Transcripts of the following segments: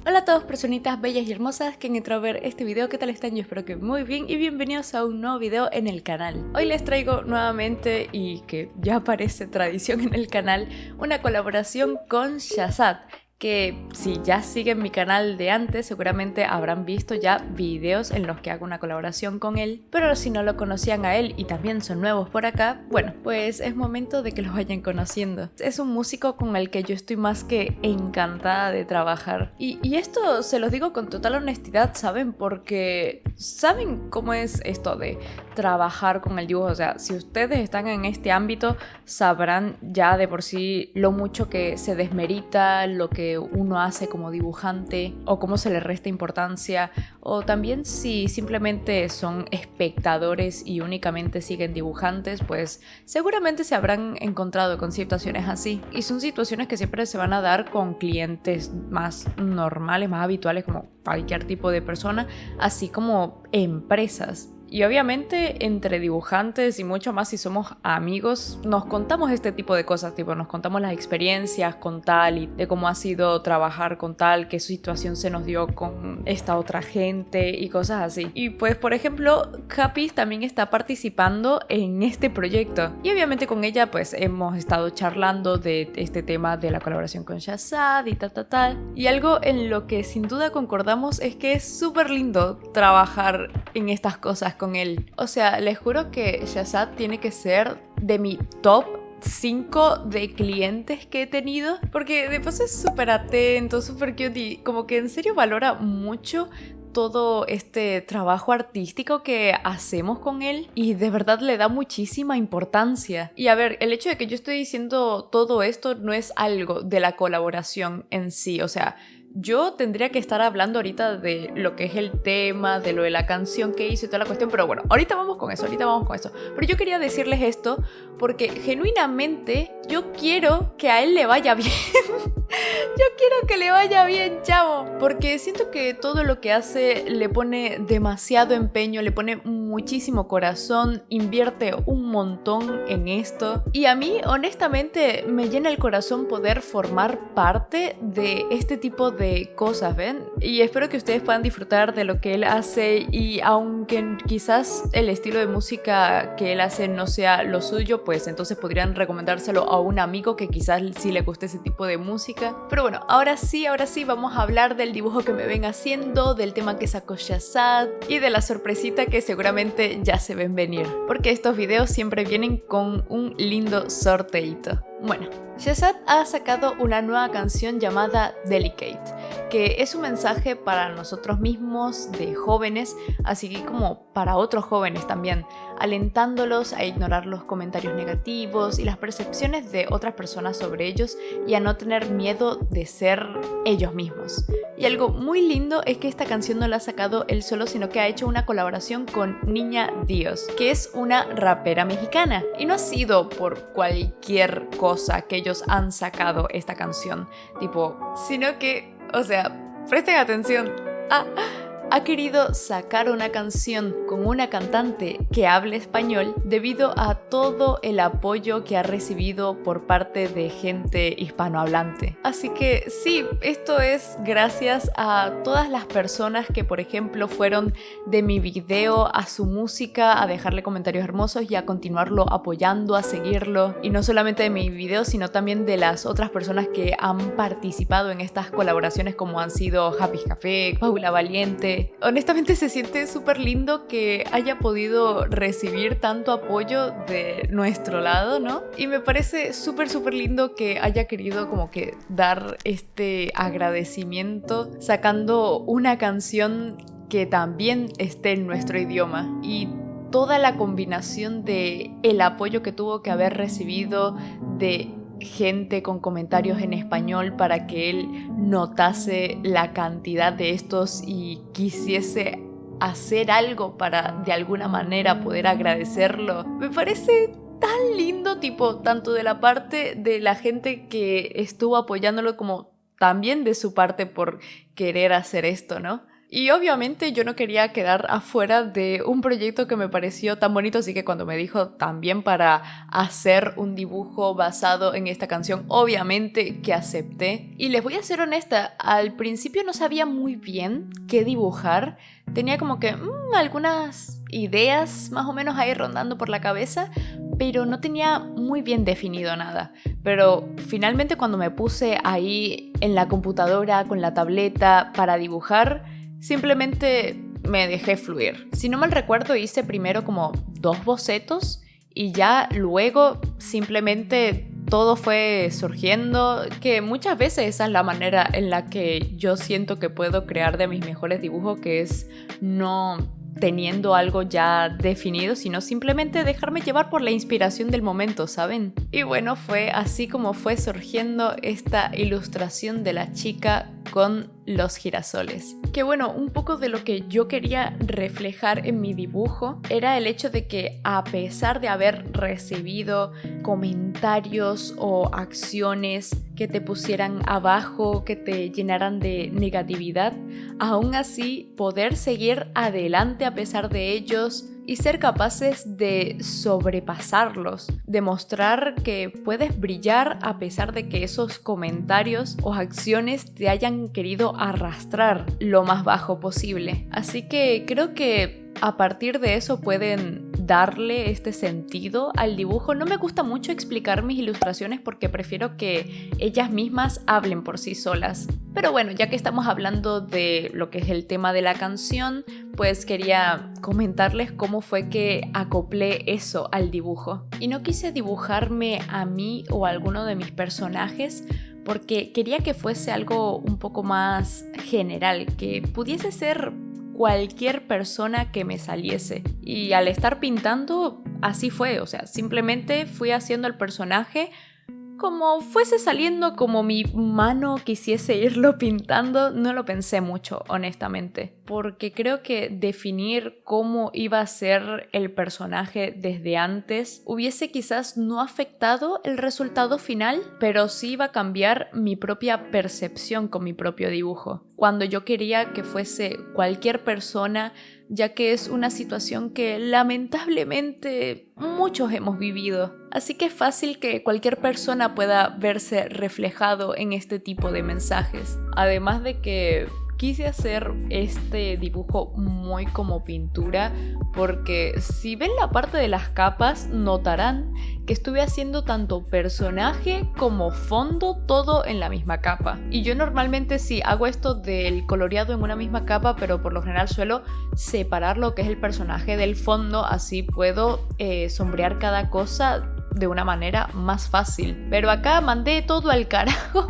Hola a todos personitas bellas y hermosas que han entrado a ver este video. ¿Qué tal están? Yo espero que muy bien y bienvenidos a un nuevo video en el canal. Hoy les traigo nuevamente, y que ya parece tradición en el canal, una colaboración con Shahzad, que si ya siguen mi canal de antes seguramente habrán visto ya videos en los que hago una colaboración con él, pero si no lo conocían a él y también son nuevos por acá, bueno, pues es momento de que lo vayan conociendo. Es un músico con el que yo estoy más que encantada de trabajar y esto se los digo con total honestidad, ¿saben? Porque ¿saben cómo es esto de trabajar con el dibujo? O sea, si ustedes están en este ámbito sabrán ya de por sí lo mucho que se desmerita lo que uno hace como dibujante o cómo se le resta importancia, o también si simplemente son espectadores y únicamente siguen dibujantes, pues seguramente se habrán encontrado con situaciones así, y son situaciones que siempre se van a dar con clientes más normales, más habituales, como cualquier tipo de persona, así como empresas. Y obviamente entre dibujantes y mucho más si somos amigos nos contamos este tipo de cosas, tipo nos contamos las experiencias con tal y de cómo ha sido trabajar con tal, qué situación se nos dio con esta otra gente y cosas así. Y pues por ejemplo Happy también está participando en este proyecto y obviamente con ella pues hemos estado charlando de este tema de la colaboración con Shahzad y tal. Y algo en lo que sin duda concordamos es que es súper lindo trabajar en estas cosas con él. O sea, les juro que Shahzad tiene que ser de mi top 5 de clientes que he tenido, porque de paso es súper atento, súper cute y como que en serio valora mucho todo este trabajo artístico que hacemos con él y de verdad le da muchísima importancia. Y a ver, el hecho de que yo estoy diciendo todo esto no es algo de la colaboración en sí, o sea, yo tendría que estar hablando ahorita de lo que es el tema, de lo de la canción que hizo y toda la cuestión, pero bueno, ahorita vamos con eso. Pero yo quería decirles esto porque genuinamente yo quiero que a él le vaya bien. Yo quiero que le vaya bien, chavo, porque siento que todo lo que hace le pone demasiado empeño, le pone muchísimo corazón, invierte un montón en esto. Y a mí, honestamente, me llena el corazón poder formar parte de este tipo de cosas, ¿ven? Y espero que ustedes puedan disfrutar de lo que él hace, y aunque quizás el estilo de música que él hace no sea lo suyo, pues entonces podrían recomendárselo a un amigo que quizás sí le guste ese tipo de música. Pero bueno, ahora sí vamos a hablar del dibujo que me ven haciendo, del tema que sacó Shahzad y de la sorpresita que seguramente ya se ven venir, porque estos videos siempre vienen con un lindo sorteito. Bueno, Shahzad ha sacado una nueva canción llamada Delicate, que es un mensaje para nosotros mismos de jóvenes, así como para otros jóvenes también, alentándolos a ignorar los comentarios negativos y las percepciones de otras personas sobre ellos y a no tener miedo de ser ellos mismos. Y algo muy lindo es que esta canción no la ha sacado él solo, sino que ha hecho una colaboración con Niña Dios, que es una rapera mexicana, y no ha sido por cualquier cosa que ellos han sacado esta canción, sino que, o sea, presten atención. Ha querido sacar una canción con una cantante que hable español debido a todo el apoyo que ha recibido por parte de gente hispanohablante. Así que sí, esto es gracias a todas las personas que, por ejemplo, fueron de mi video a su música a dejarle comentarios hermosos y a continuarlo apoyando, a seguirlo. Y no solamente de mi video, sino también de las otras personas que han participado en estas colaboraciones, como han sido Happy Café, Paula Valiente. Honestamente se siente súper lindo que haya podido recibir tanto apoyo de nuestro lado, ¿no? Y me parece súper lindo que haya querido como que dar este agradecimiento sacando una canción que también esté en nuestro idioma, y toda la combinación de el apoyo que tuvo que haber recibido de gente con comentarios en español para que él notase la cantidad de estos y quisiese hacer algo para de alguna manera poder agradecerlo. Me parece tan lindo, tanto de la parte de la gente que estuvo apoyándolo como también de su parte por querer hacer esto, ¿no? Y obviamente yo no quería quedar afuera de un proyecto que me pareció tan bonito, así que cuando me dijo también para hacer un dibujo basado en esta canción, obviamente que acepté. Y les voy a ser honesta, al principio no sabía muy bien qué dibujar, tenía como que algunas ideas más o menos ahí rondando por la cabeza, pero no tenía muy bien definido nada. Pero finalmente cuando me puse ahí en la computadora con la tableta para dibujar, simplemente me dejé fluir. Si no mal recuerdo, hice primero como 2 bocetos y ya luego simplemente todo fue surgiendo, que muchas veces esa es la manera en la que yo siento que puedo crear de mis mejores dibujos, que es no teniendo algo ya definido, sino simplemente dejarme llevar por la inspiración del momento, ¿saben? Y bueno, fue así como fue surgiendo esta ilustración de la chica con los girasoles. Que bueno, un poco de lo que yo quería reflejar en mi dibujo era el hecho de que a pesar de haber recibido comentarios o acciones que te pusieran abajo, que te llenaran de negatividad, aún así poder seguir adelante a pesar de ellos y ser capaces de sobrepasarlos, demostrar que puedes brillar a pesar de que esos comentarios o acciones te hayan querido arrastrar lo más bajo posible. Así que creo que a partir de eso pueden darle este sentido al dibujo. No me gusta mucho explicar mis ilustraciones porque prefiero que ellas mismas hablen por sí solas. Pero bueno, ya que estamos hablando de lo que es el tema de la canción, pues quería comentarles cómo fue que acoplé eso al dibujo. Y no quise dibujarme a mí o a alguno de mis personajes porque quería que fuese algo un poco más general, que pudiese ser cualquier persona que me saliese. Y al estar pintando, así fue, o sea, simplemente fui haciendo el personaje como fuese saliendo, como mi mano quisiese irlo pintando. No lo pensé mucho, honestamente, porque creo que definir cómo iba a ser el personaje desde antes hubiese quizás no afectado el resultado final, pero sí iba a cambiar mi propia percepción con mi propio dibujo. Cuando yo quería que fuese cualquier persona, ya que es una situación que lamentablemente muchos hemos vivido. Así que es fácil que cualquier persona pueda verse reflejado en este tipo de mensajes. Además de que quise hacer este dibujo muy como pintura, porque si ven la parte de las capas notarán que estuve haciendo tanto personaje como fondo todo en la misma capa. Y yo normalmente sí hago esto del coloreado en una misma capa, pero por lo general suelo separar lo que es el personaje del fondo, así puedo sombrear cada cosa de una manera más fácil. Pero acá mandé todo al carajo.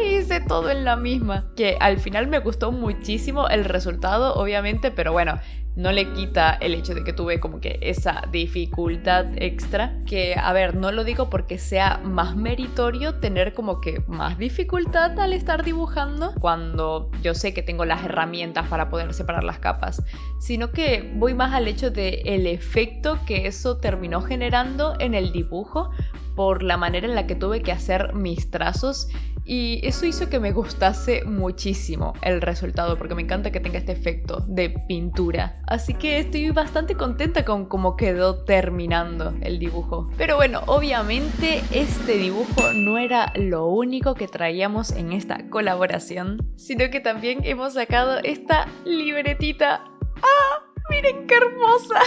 Hice todo en la misma, que al final me gustó muchísimo el resultado, obviamente, pero bueno, no le quita el hecho de que tuve como que esa dificultad extra, que a ver, no lo digo porque sea más meritorio tener como que más dificultad al estar dibujando cuando yo sé que tengo las herramientas para poder separar las capas, sino que voy más al hecho de el efecto que eso terminó generando en el dibujo por la manera en la que tuve que hacer mis trazos. Y eso hizo que me gustase muchísimo el resultado, porque me encanta que tenga este efecto de pintura. Así que estoy bastante contenta con cómo quedó terminando el dibujo. Pero bueno, obviamente este dibujo no era lo único que traíamos en esta colaboración, sino que también hemos sacado esta libretita. ¡Ah! ¡Miren qué hermosa!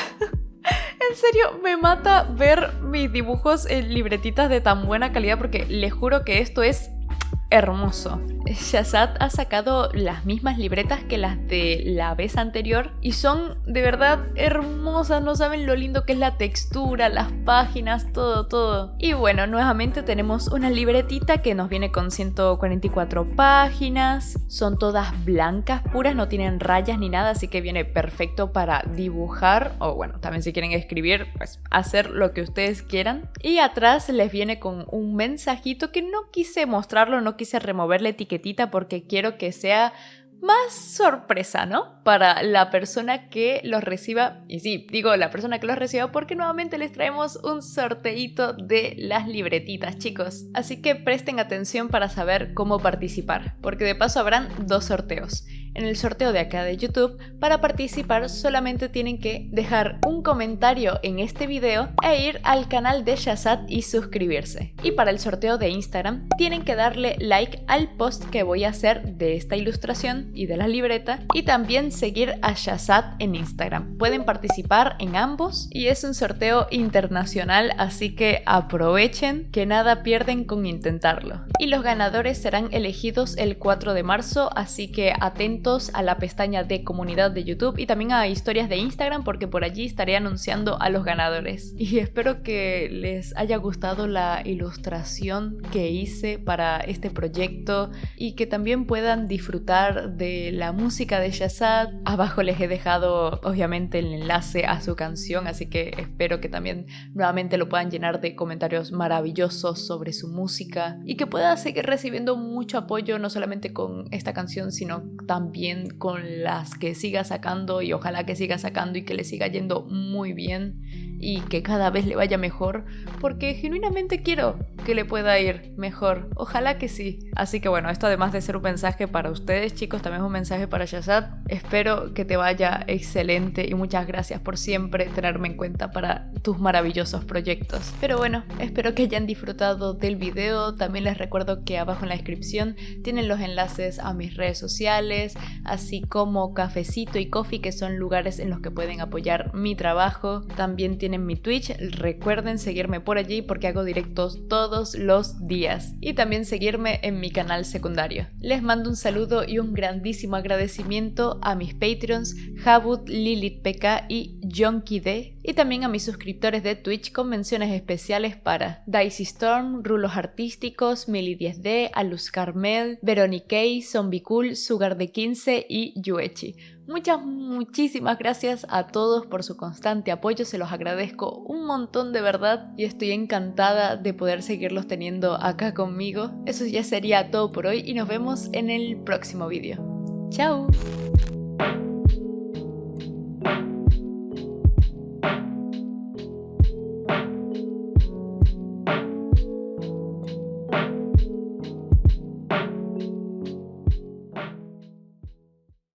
En serio, me mata ver mis dibujos en libretitas de tan buena calidad, porque les juro que esto es hermoso. Shahzad ha sacado las mismas libretas que las de la vez anterior y son de verdad hermosas, no saben lo lindo que es la textura, las páginas, todo. Y bueno, nuevamente tenemos una libretita que nos viene con 144 páginas, son todas blancas, puras, no tienen rayas ni nada, así que viene perfecto para dibujar o bueno, también si quieren escribir, pues hacer lo que ustedes quieran. Y atrás les viene con un mensajito que no quise mostrarlo, no quise remover la etiquetita porque quiero que sea más sorpresa, ¿no? Para la persona que los reciba. Y sí, digo la persona que los reciba porque nuevamente les traemos un sorteíto de las libretitas, chicos. Así que presten atención para saber cómo participar, porque de paso habrán 2 sorteos. en el sorteo de acá de YouTube. Para participar solamente tienen que dejar un comentario en este video e ir al canal de Shahzad y suscribirse. Y para el sorteo de Instagram tienen que darle like al post que voy a hacer de esta ilustración y de la libreta, y también seguir a Shahzad en Instagram. Pueden participar en ambos y es un sorteo internacional, así que aprovechen, que nada pierden con intentarlo. Y los ganadores serán elegidos el 4 de marzo, así que atentos a la pestaña de comunidad de YouTube y también a historias de Instagram, porque por allí estaré anunciando a los ganadores. Y espero que les haya gustado la ilustración que hice para este proyecto y que también puedan disfrutar de la música de Shahzad. Abajo les he dejado obviamente el enlace a su canción, así que espero que también nuevamente lo puedan llenar de comentarios maravillosos sobre su música y que pueda seguir recibiendo mucho apoyo, no solamente con esta canción sino también con las que siga sacando, y ojalá que siga sacando y que le siga yendo muy bien y que cada vez le vaya mejor, porque genuinamente quiero que le pueda ir mejor, ojalá que sí. Así que bueno, esto además de ser un mensaje para ustedes, chicos, también es un mensaje para Shahzad. Espero que te vaya excelente y muchas gracias por siempre tenerme en cuenta para tus maravillosos proyectos. Pero bueno, espero que hayan disfrutado del video. También les recuerdo que abajo en la descripción tienen los enlaces a mis redes sociales, así como Cafecito y Coffee, que son lugares en los que pueden apoyar mi trabajo. También tienen mi Twitch, recuerden seguirme por allí porque hago directos todos los días, y también seguirme en mi canal secundario. Les mando un saludo y un grandísimo agradecimiento a mis Patreons Habut, Lilith PK y Jonky D, y también a mis suscriptores de Twitch con menciones especiales para Dicey Storm, Rulos Artísticos, Mili10D, Aluz Carmel, Veronique, Zombie Cool, Sugar de 15 y Yuechi. Muchísimas gracias a todos por su constante apoyo, se los agradezco un montón de verdad y estoy encantada de poder seguirlos teniendo acá conmigo. Eso ya sería todo por hoy y nos vemos en el próximo vídeo. ¡Chao!